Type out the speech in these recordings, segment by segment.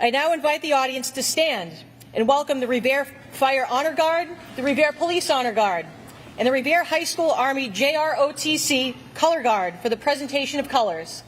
I now invite the audience to stand and welcome the Revere Fire Honor Guard, the Revere Police Honor Guard, and the Revere High School Army JROTC Color Guard for the presentation of colors.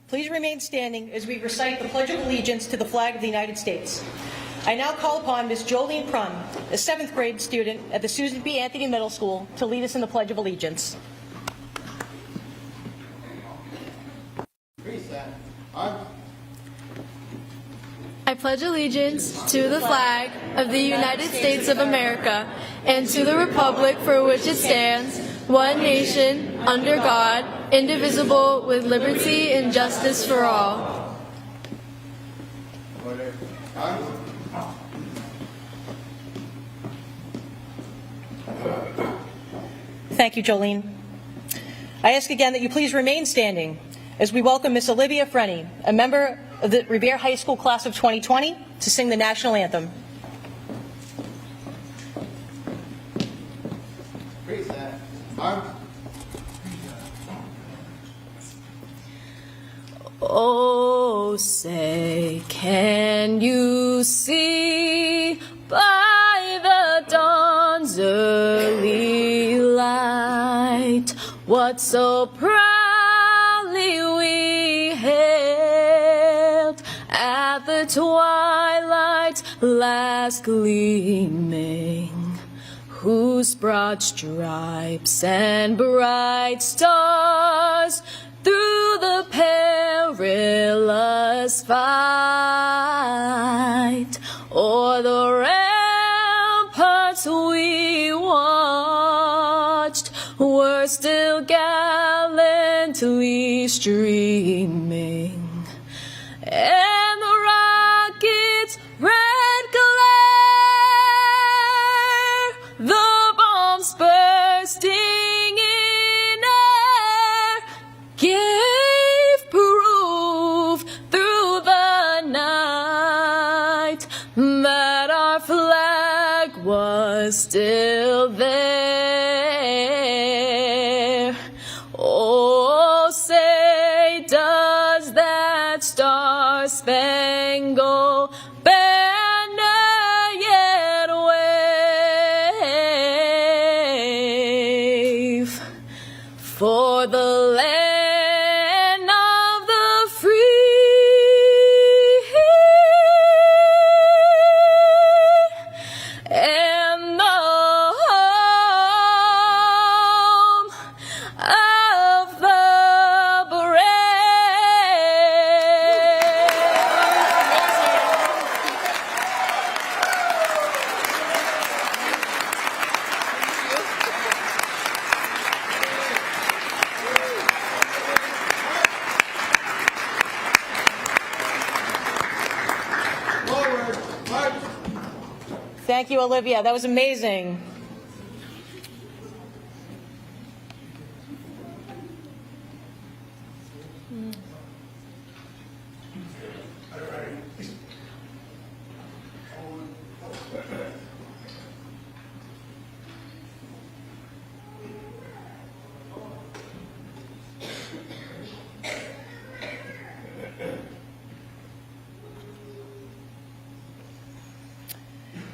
Please remain standing as we recite the Pledge of Allegiance to the flag of the United States. I now call upon Ms. Jolene Prum, a 7th grade student at the Susan B. Anthony Middle School, to lead us in the Pledge of Allegiance. I pledge allegiance to the flag of the United States of America and to the republic for which it stands, one nation, under God, indivisible, with liberty and justice for all. Thank you, Jolene. I ask again that you please remain standing as we welcome Miss Olivia Frenny, a member of the Revere High School class of 2020, to sing the national anthem. Oh, say, can you see by the dawn's early light what so proudly we hailed at the twilight's last gleaming, whose broad stripes and bright stars through the perilous fight o'er the ramparts we watched were still gallantly streaming, and the rocket's red glare, the bombs bursting in air, gave proof through the night that our flag was still there. Oh, say, does that star-spangled banner yet wave for the land of the free and the home of the brave? Thank you, Olivia. That was amazing.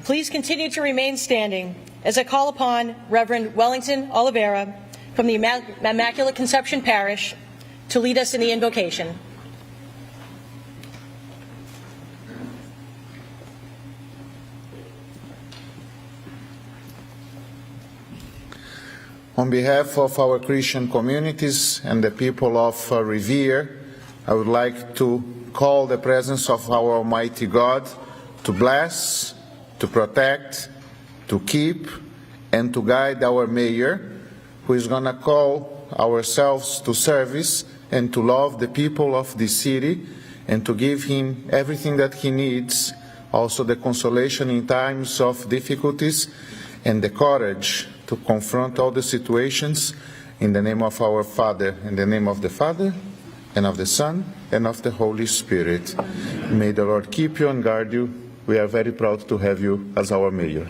Please continue to remain standing as I call upon Reverend Wellington Oliveira from the Immaculate Conception Parish to lead us in the invocation. On behalf of our Christian communities and the people of Revere, I would like to call the presence of our Almighty God to bless, to protect, to keep, and to guide our mayor, who is going to call ourselves to service and to love the people of this city and to give him everything that he needs, also the consolation in times of difficulties and the courage to confront all the situations. In the name of our Father, in the name of the Father, and of the Son, and of the Holy Spirit. May the Lord keep you and guard you. We are very proud to have you as our mayor.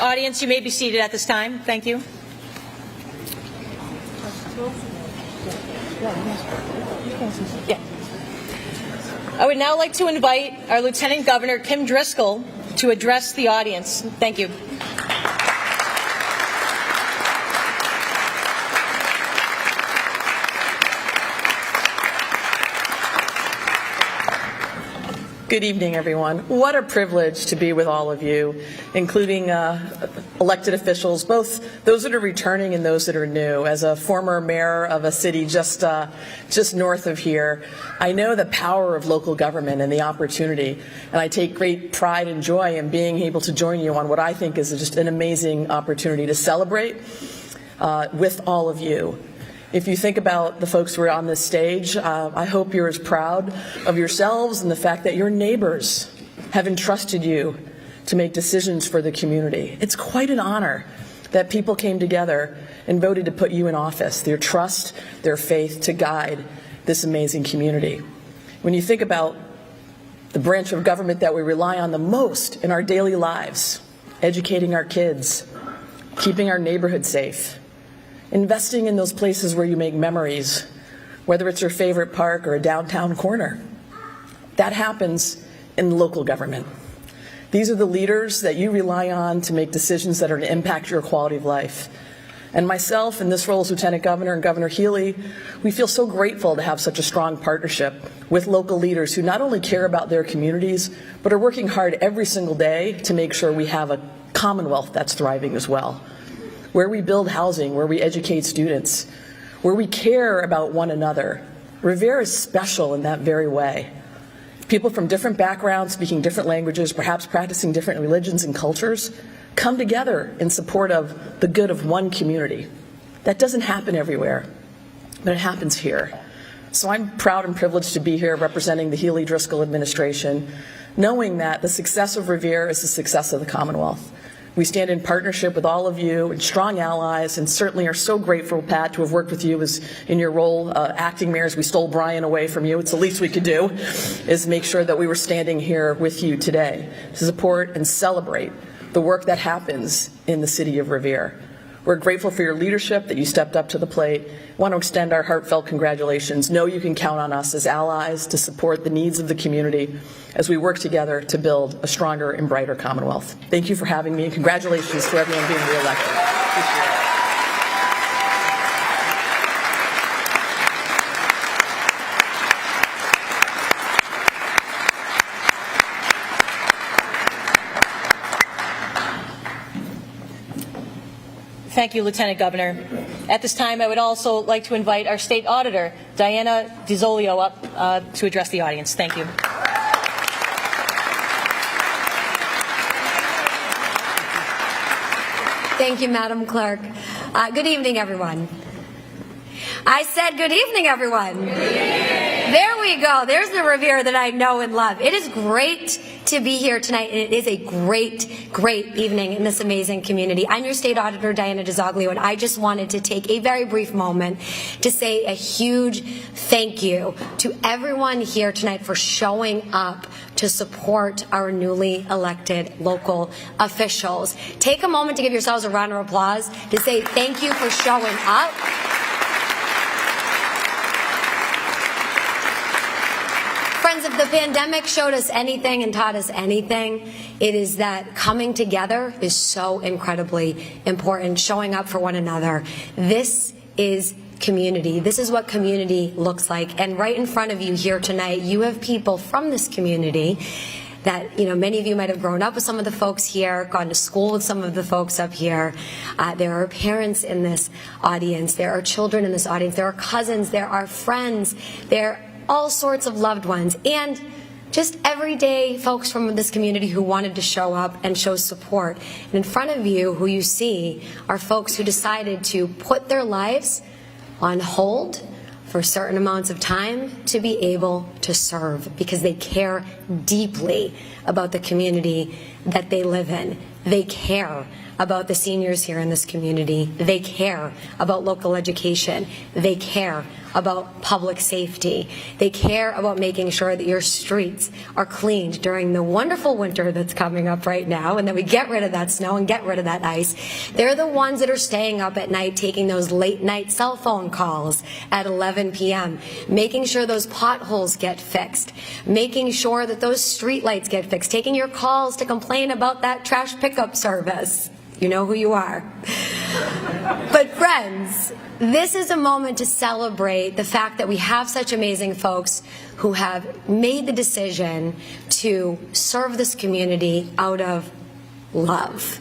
Audience, you may be seated at this time. Thank you. Yeah. I would now like to invite our Lieutenant Governor, Kim Driscoll, to address the audience. Thank you. Good evening, everyone. What a privilege to be with all of you, including elected officials, both those that are returning and those that are new. As a former mayor of a city just north of here, I know the power of local government and the opportunity, and I take great pride and joy in being able to join you on what I think is just an amazing opportunity to celebrate with all of you. If you think about the folks who are on this stage, I hope you're as proud of yourselves and the fact that your neighbors have entrusted you to make decisions for the community. It's quite an honor that people came together and voted to put you in office, their trust, their faith to guide this amazing community. When you think about the branch of government that we rely on the most in our daily lives, educating our kids, keeping our neighborhood safe, investing in those places where you make memories, whether it's your favorite park or a downtown corner. That happens in local government. These are the leaders that you rely on to make decisions that are to impact your quality of life. And myself, in this role as Lieutenant Governor and Governor Healy, we feel so grateful to have such a strong partnership with local leaders who not only care about their communities, but are working hard every single day to make sure we have a Commonwealth that's thriving as well, where we build housing, where we educate students, where we care about one another. Revere is special in that very way. People from different backgrounds, speaking different languages, perhaps practicing different religions and cultures, come together in support of the good of one community. That doesn't happen everywhere, but it happens here. So I'm proud and privileged to be here representing the Healy Driscoll administration, knowing that the success of Revere is the success of the Commonwealth. We stand in partnership with all of you and strong allies, and certainly are so grateful, Pat, to have worked with you as in your role acting mayor as we stole Brian away from you. It's the least we could do, is make sure that we were standing here with you today to support and celebrate the work that happens in the city of Revere. We're grateful for your leadership, that you stepped up to the plate. I want to extend our heartfelt congratulations. Know you can count on us as allies to support the needs of the community as we work together to build a stronger and brighter Commonwealth. Thank you for having me, and congratulations to everyone being reelected. Appreciate it. Thank you, Lieutenant Governor. At this time, I would also like to invite our State Auditor, Diana DiZolio, up to address the audience. Thank you. Thank you, Madam Clerk. Good evening, everyone. I said good evening, everyone. There we go. There's the Revere that I know and love. It is great to be here tonight, and it is a great, great evening in this amazing community. I'm your State Auditor, Diana DiZolio, and I just wanted to take a very brief moment to say a huge thank you to everyone here tonight for showing up to support our newly elected local officials. Take a moment to give yourselves a round of applause to say thank you for showing up. Friends, if the pandemic showed us anything and taught us anything, it is that coming together is so incredibly important, showing up for one another. This is community. This is what community looks like. And right in front of you here tonight, you have people from this community that, many of you might have grown up with some of the folks here, gone to school with some of the folks up here. There are parents in this audience. There are children in this audience. There are cousins. There are friends. There are all sorts of loved ones. And just everyday folks from this community who wanted to show up and show support. And in front of you, who you see, are folks who decided to put their lives on hold for certain amounts of time to be able to serve because they care deeply about the community that they live in. They care about the seniors here in this community. They care about local education. They care about public safety. They care about making sure that your streets are cleaned during the wonderful winter that's coming up right now, and that we get rid of that snow and get rid of that ice. They're the ones that are staying up at night taking those late night cell phone calls at 11 p.m., making sure those potholes get fixed, making sure that those street lights get fixed, taking your calls to complain about that trash pickup service. You know who you are. But friends, this is a moment to celebrate the fact that we have such amazing folks who have made the decision to serve this community out of love.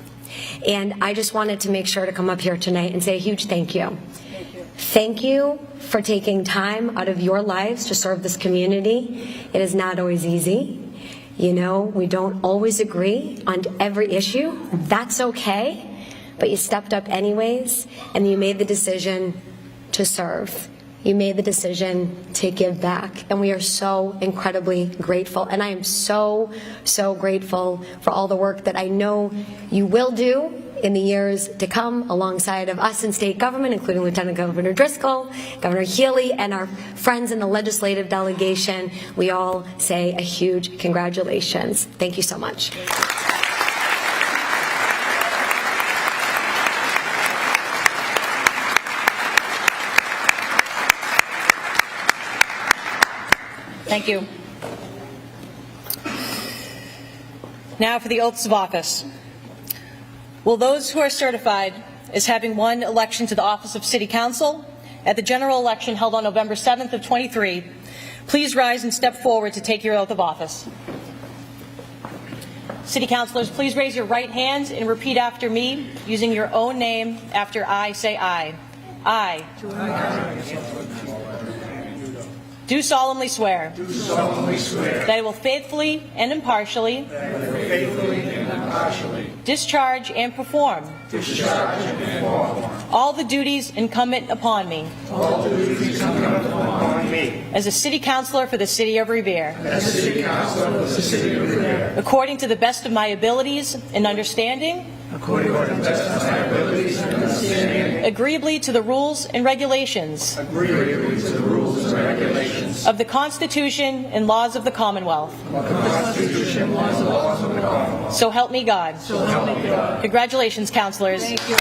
And I just wanted to make sure to come up here tonight and say a huge thank you. Thank you for taking time out of your lives to serve this community. It is not always easy. We don't always agree on every issue. That's okay. But you stepped up anyways, and you made the decision to serve. You made the decision to give back. And we are so incredibly grateful. And I am so, so grateful for all the work that I know you will do in the years to come alongside of us in state government, including Lieutenant Governor Driscoll, Governor Healy, and our friends in the legislative delegation. We all say a huge congratulations. Thank you so much. Thank you. Now for the oaths of office. Will those who are certified as having won election to the office of City Council at the general election held on November 7th of 23, please rise and step forward to take your oath of office. City Councilors, please raise your right hand and repeat after me using your own name after I say aye. I do solemnly swear that I will faithfully and impartially discharge and perform all the duties incumbent upon me as a City Councilor for the City of Revere, according to the best of my abilities and understanding, agreeably to the rules and regulations of the Constitution and laws of the Commonwealth. So help me God. Congratulations, councilors. Thank you.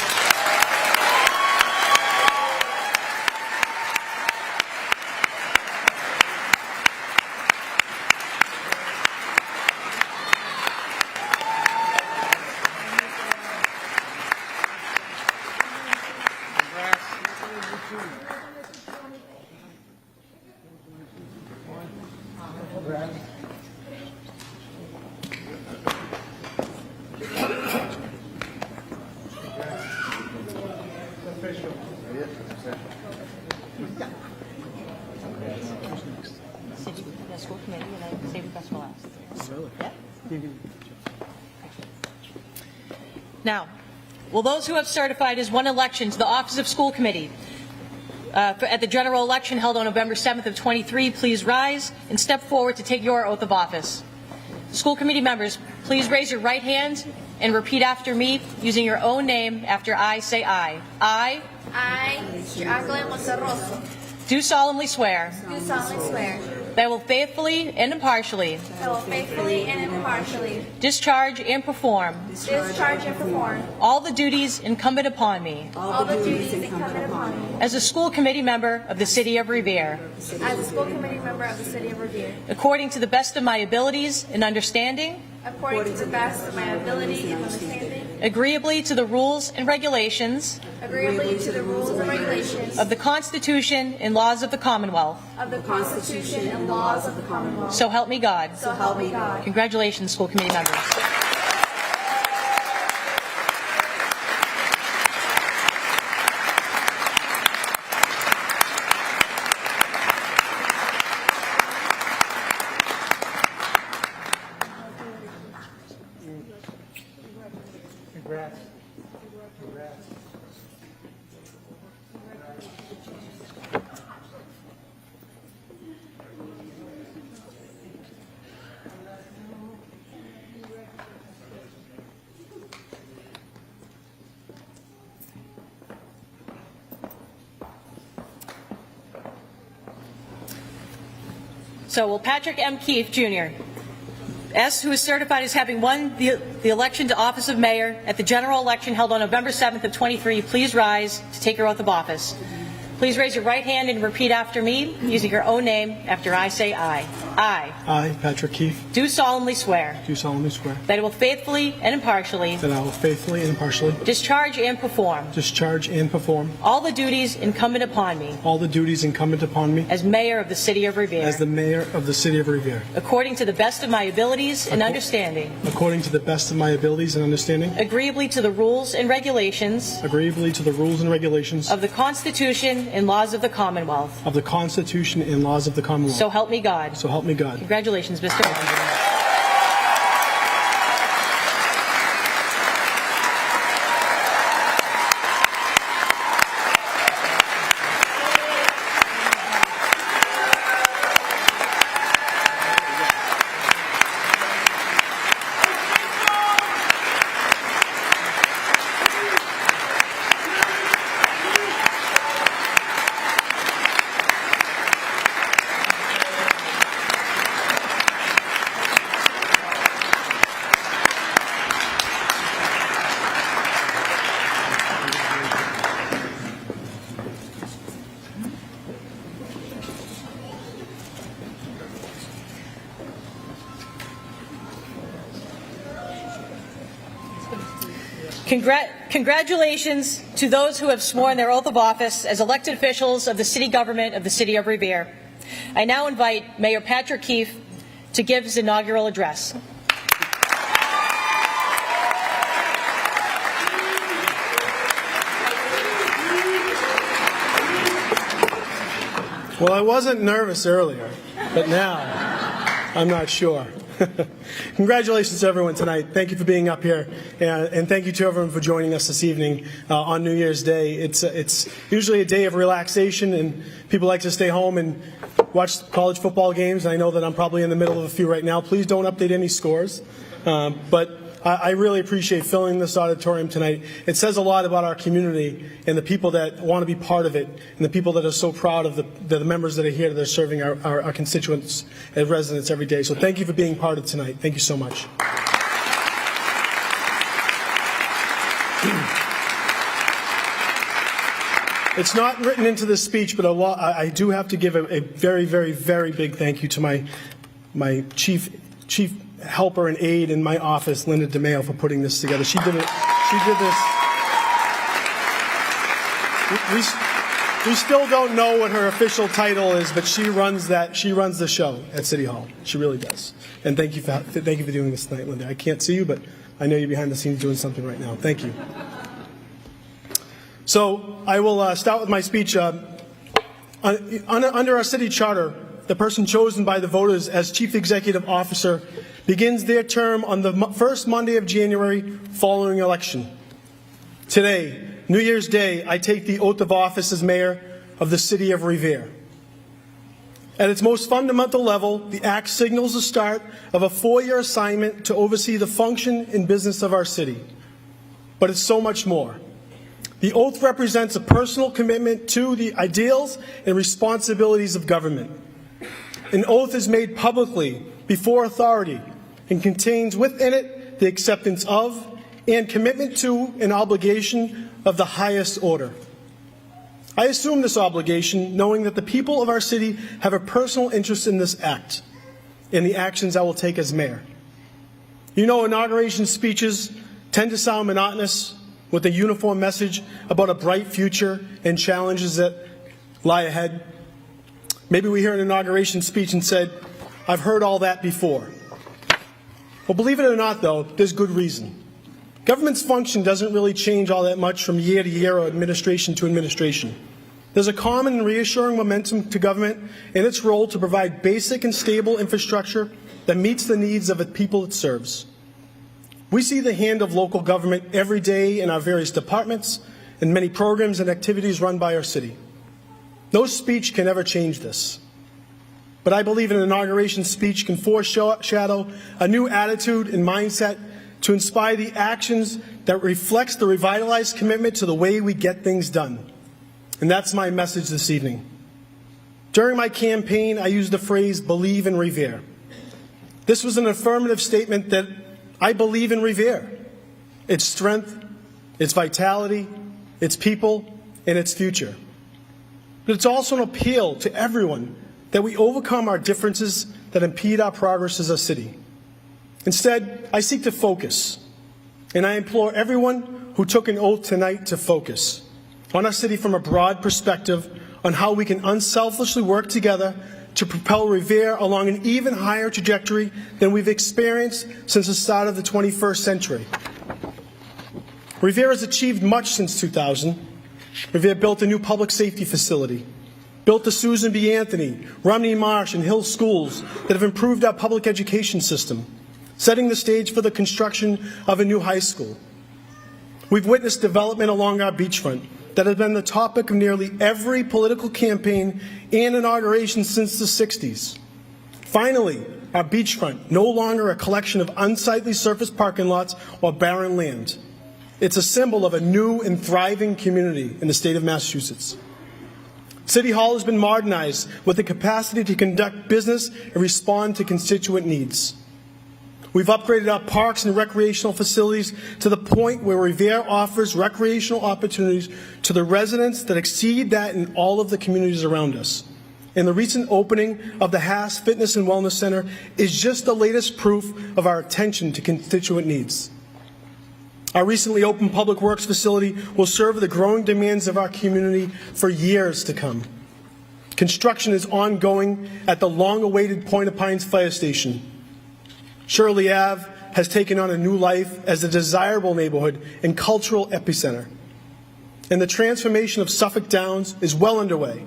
School committee, and I saved the best for last. Really? Yeah. Now, will those who have certified as won election to the office of school committee at the general election held on November 7th of 23, please rise and step forward to take your oath of office. School committee members, please raise your right hand and repeat after me using your own name after I say aye. I do solemnly swear that I will faithfully and impartially discharge and perform all the duties incumbent upon me as a school committee member of the City of Revere, according to the best of my abilities and understanding, agreeably to the rules and regulations agreeably to the rules and regulations of the Constitution and laws of the Commonwealth. of the Constitution and laws of the Commonwealth. So help me God. So help me God. Congratulations, school committee members. Congrats. So will Patrick M. Keefe, Jr., S., who is certified as having won the election to office of mayor at the general election held on November 7th of 23, please rise to take your oath of office. Please raise your right hand and repeat after me, using your own name after I say aye. I, Patrick Keefe, Do solemnly swear do solemnly swear that I will faithfully and impartially that I will faithfully and impartially discharge and perform discharge and perform all the duties incumbent upon me all the duties incumbent upon me as mayor of the city of Revere, as the mayor of the city of Revere, according to the best of my abilities and understanding, according to the best of my abilities and understanding, agreeably to the rules and regulations agreeably to the rules and regulations of the Constitution and laws of the Commonwealth. of the Constitution and laws of the Commonwealth. So help me God. So help me God. Congratulations, Mr. Wonder. Congratulations to those who have sworn their oath of office as elected officials of the city government of the city of Revere. I now invite Mayor Patrick Keefe to give his inaugural address. Well, I wasn't nervous earlier, but now I'm not sure. Congratulations to everyone tonight. Thank you for being up here, and thank you to everyone for joining us this evening on New Year's Day. It's usually a day of relaxation, and people like to stay home and watch college football games. I know that I'm probably in the middle of a few right now. Please don't update any scores, but I really appreciate filling this auditorium tonight. It says a lot about our community and the people that want to be part of it, and the people that are so proud of the members that are here that are serving our constituents and residents every day. So thank you for being part of tonight. Thank you so much. It's not written into this speech, but I do have to give a very, very, very big thank you to my chief helper and aide in my office, Linda DeMeo, for putting this together. She did it. She did this. We still don't know what her official title is, but she runs that. She runs the show at City Hall. She really does. And thank you for doing this tonight, Linda. I can't see you, but I know you're behind the scenes doing something right now. Thank you. So I will start with my speech. Under our city charter, the person chosen by the voters as Chief Executive Officer begins their term on the first Monday of January following election. Today, New Year's Day, I take the oath of office as Mayor of the City of Revere. At its most fundamental level, the Act signals the start of a 4-year assignment to oversee the function and business of our city. But it's so much more. The oath represents a personal commitment to the ideals and responsibilities of government. An oath is made publicly before authority and contains within it the acceptance of and commitment to an obligation of the highest order. I assume this obligation knowing that the people of our city have a personal interest in this act and the actions I will take as mayor. You know, inauguration speeches tend to sound monotonous with a uniform message about a bright future and challenges that lie ahead? Maybe we hear an inauguration speech and said, "I've heard all that before." Well, believe it or not, though, there's good reason. Government's function doesn't really change all that much from year to year or administration to administration. There's a common and reassuring momentum to government in its role to provide basic and stable infrastructure that meets the needs of the people it serves. We see the hand of local government every day in our various departments and many programs and activities run by our city. No speech can ever change this. But I believe an inauguration speech can foreshadow a new attitude and mindset to inspire the actions that reflects the revitalized commitment to the way we get things done. And that's my message this evening. During my campaign, I used the phrase, "believe in Revere." This was an affirmative statement that I believe in Revere, its strength, its vitality, its people, and its future. But it's also an appeal to everyone that we overcome our differences that impede our progress as a city. Instead, I seek to focus, and I implore everyone who took an oath tonight to focus on our city from a broad perspective on how we can unselfishly work together to propel Revere along an even higher trajectory than we've experienced since the start of the 21st century. Revere has achieved much since 2000. Revere built a new public safety facility, built the Susan B. Anthony, Romney Marsh, and Hill schools that have improved our public education system, setting the stage for the construction of a new high school. We've witnessed development along our beachfront that has been the topic of nearly every political campaign and inauguration since the 60s. Finally, our beachfront, no longer a collection of unsightly surface parking lots or barren land. It's a symbol of a new and thriving community in the state of Massachusetts. City Hall has been modernized with the capacity to conduct business and respond to constituent needs. We've upgraded our parks and recreational facilities to the point where Revere offers recreational opportunities to the residents that exceed that in all of the communities around us. And the recent opening of the Haas Fitness and Wellness Center is just the latest proof of our attention to constituent needs. Our recently opened Public Works facility will serve the growing demands of our community for years to come. Construction is ongoing at the long-awaited Point of Pines Fire Station. Shirley Ave has taken on a new life as a desirable neighborhood and cultural epicenter. And the transformation of Suffolk Downs is well underway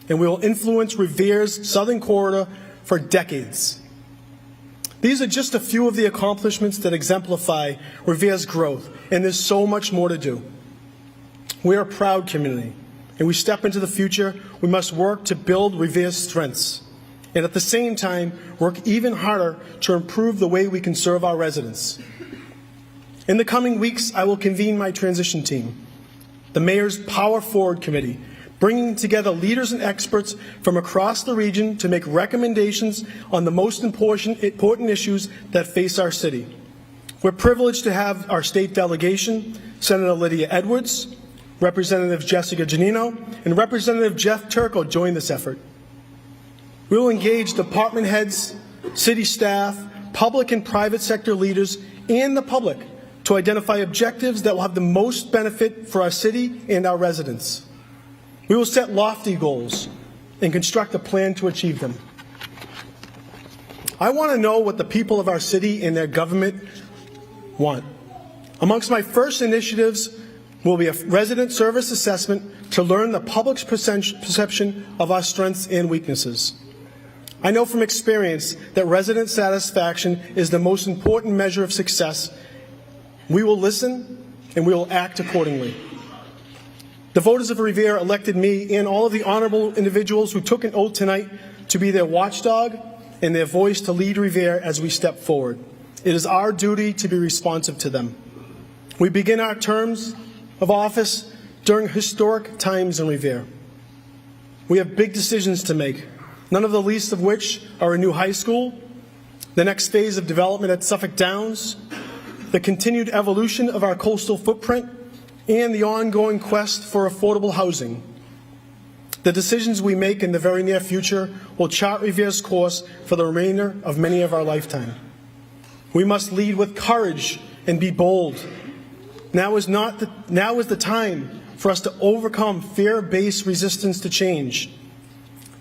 and will influence Revere's southern corridor for decades. These are just a few of the accomplishments that exemplify Revere's growth, and there's so much more to do. We are a proud community, and we step into the future, we must work to build Revere's strengths, and at the same time, work even harder to improve the way we can serve our residents. In the coming weeks, I will convene my transition team, the Mayor's Power Forward Committee, bringing together leaders and experts from across the region to make recommendations on the most important issues that face our city. We're privileged to have our state delegation, Senator Lydia Edwards, Representative Jessica Giannino, and Representative Jeff Turco join this effort. We will engage department heads, city staff, public and private sector leaders, and the public to identify objectives that will have the most benefit for our city and our residents. We will set lofty goals and construct a plan to achieve them. I want to know what the people of our city and their government want. Amongst my first initiatives will be a resident service assessment to learn the public's perception of our strengths and weaknesses. I know from experience that resident satisfaction is the most important measure of success. We will listen and we will act accordingly. The voters of Revere elected me and all of the honorable individuals who took an oath tonight to be their watchdog and their voice to lead Revere as we step forward. It is our duty to be responsive to them. We begin our terms of office during historic times in Revere. We have big decisions to make, none of the least of which are a new high school, the next phase of development at Suffolk Downs, the continued evolution of our coastal footprint, and the ongoing quest for affordable housing. The decisions we make in the very near future will chart Revere's course for the remainder of many of our lifetime. We must lead with courage and be bold. Now is the time for us to overcome fear-based resistance to change.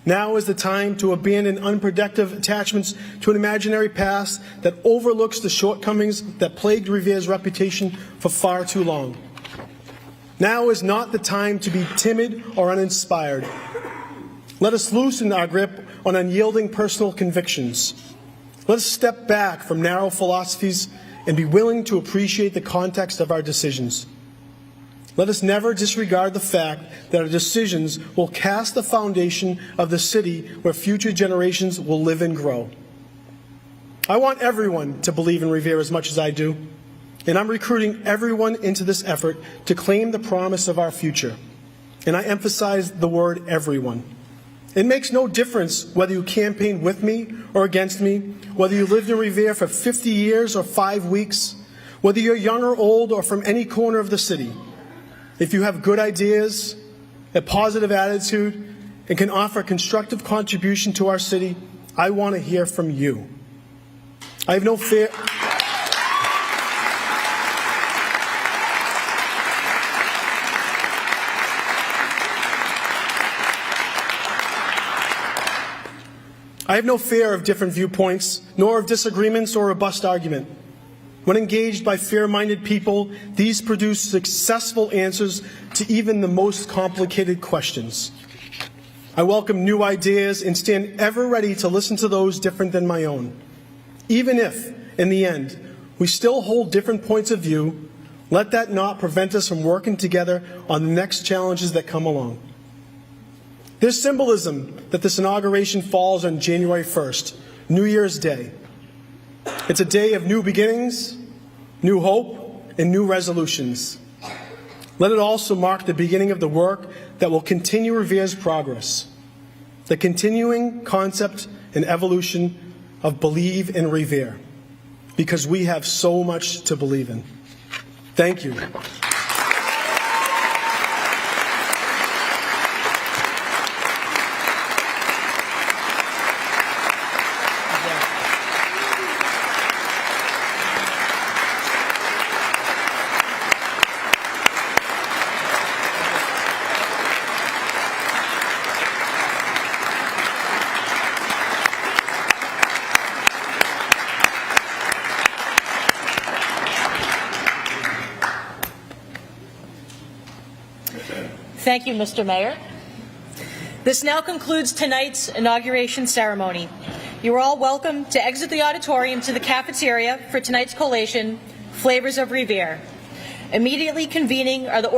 Now is the time to abandon unproductive attachments to an imaginary past that overlooks the shortcomings that plagued Revere's reputation for far too long. Now is not the time to be timid or uninspired. Let us loosen our grip on unyielding personal convictions. Let us step back from narrow philosophies and be willing to appreciate the context of our decisions. Let us never disregard the fact that our decisions will cast the foundation of the city where future generations will live and grow. I want everyone to believe in Revere as much as I do, and I'm recruiting everyone into this effort to claim the promise of our future. And I emphasize the word everyone. It makes no difference whether you campaigned with me or against me, whether you lived in Revere for 50 years or 5 weeks, whether you're young or old or from any corner of the city. If you have good ideas, a positive attitude, and can offer a constructive contribution to our city, I want to hear from you. I have no fear. I have no fear of different viewpoints, nor of disagreements or robust argument. When engaged by fair-minded people, these produce successful answers to even the most complicated questions. I welcome new ideas and stand ever ready to listen to those different than my own. Even if, in the end, we still hold different points of view, let that not prevent us from working together on the next challenges that come along. There's symbolism that this inauguration falls on January 1st, New Year's Day. It's a day of new beginnings, new hope, and new resolutions. Let it also mark the beginning of the work that will continue Revere's progress, the continuing concept and evolution of Believe in Revere, because we have so much to believe in. Thank you. Thank you, Mr. Mayor. This now concludes tonight's inauguration ceremony. You are all welcome to exit the auditorium to the cafeteria for tonight's collation, Flavors of Revere. Immediately convening are the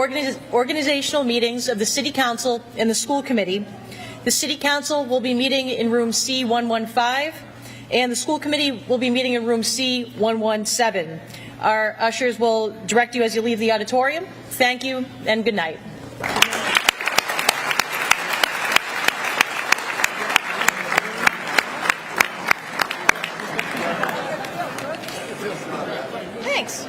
organizational meetings of the City Council and the School Committee. The City Council will be meeting in room C115, and the School Committee will be meeting in room C117. Our ushers will direct you as you leave the auditorium. Thank you, and good night. Thanks.